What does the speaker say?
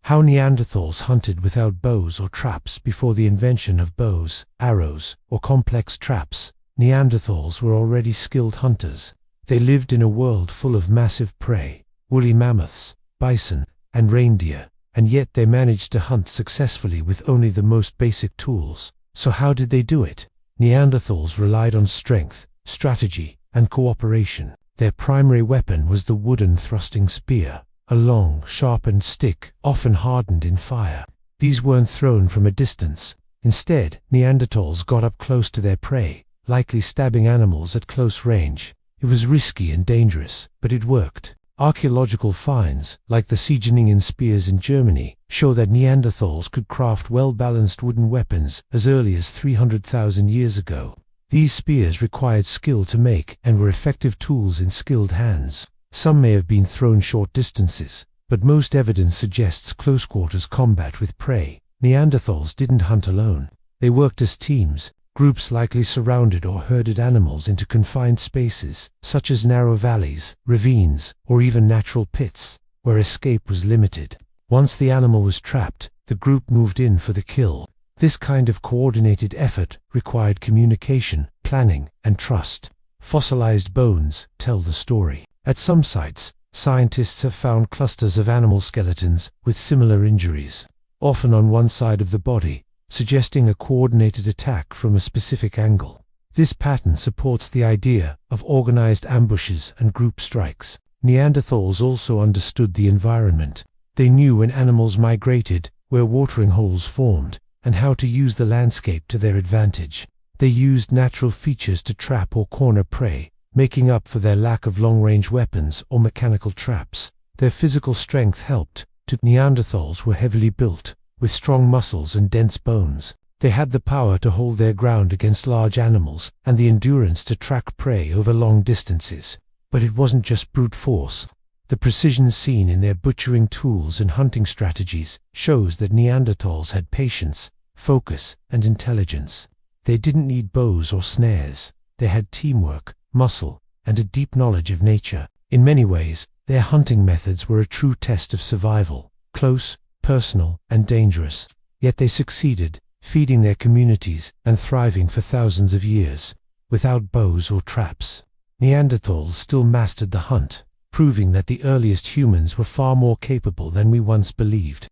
How Neanderthals hunted without bows or traps. Before the invention of bows, arrows, or complex traps, Neanderthals were already skilled hunters. They lived in a world full of massive prey, woolly mammoths, bison, and reindeer, and yet they managed to hunt successfully with only the most basic tools. So how did they do it? Neanderthals relied on strength, strategy, and cooperation. Their primary weapon was the wooden thrusting spear, a long, sharpened stick, often hardened in fire. These weren't thrown from a distance. Instead, Neanderthals got up close to their prey, likely stabbing animals at close range. It was risky and dangerous, but it worked. Archaeological finds, like the Siegeningen spears in Germany, show that Neanderthals could craft well-balanced wooden weapons as early as 300,000 years ago. These spears required skill to make and were effective tools in skilled hands. Some may have been thrown short distances, but most evidence suggests close-quarters combat with prey. Neanderthals didn't hunt alone. They worked as teams. Groups likely surrounded or herded animals into confined spaces, such as narrow valleys, ravines, or even natural pits, where escape was limited. Once the animal was trapped, the group moved in for the kill. This kind of coordinated effort required communication, planning, and trust. Fossilized bones tell the story. At some sites, scientists have found clusters of animal skeletons with similar injuries, often on one side of the body, suggesting a coordinated attack from a specific angle. This pattern supports the idea of organized ambushes and group strikes. Neanderthals also understood the environment. They knew when animals migrated, where watering holes formed, and how to use the landscape to their advantage. They used natural features to trap or corner prey, making up for their lack of long-range weapons or mechanical traps. Their physical strength helped. Neanderthals were heavily built, with strong muscles and dense bones. They had the power to hold their ground against large animals and the endurance to track prey over long distances. But it wasn't just brute force. The precision seen in their butchering tools and hunting strategies shows that Neanderthals had patience, focus, and intelligence. They didn't need bows or snares. They had teamwork, muscle, and a deep knowledge of nature. In many ways, their hunting methods were a true test of survival. Close, personal, and dangerous. Yet they succeeded, feeding their communities and thriving for thousands of years. Without bows or traps, Neanderthals still mastered the hunt, proving that the earliest humans were far more capable than we once believed.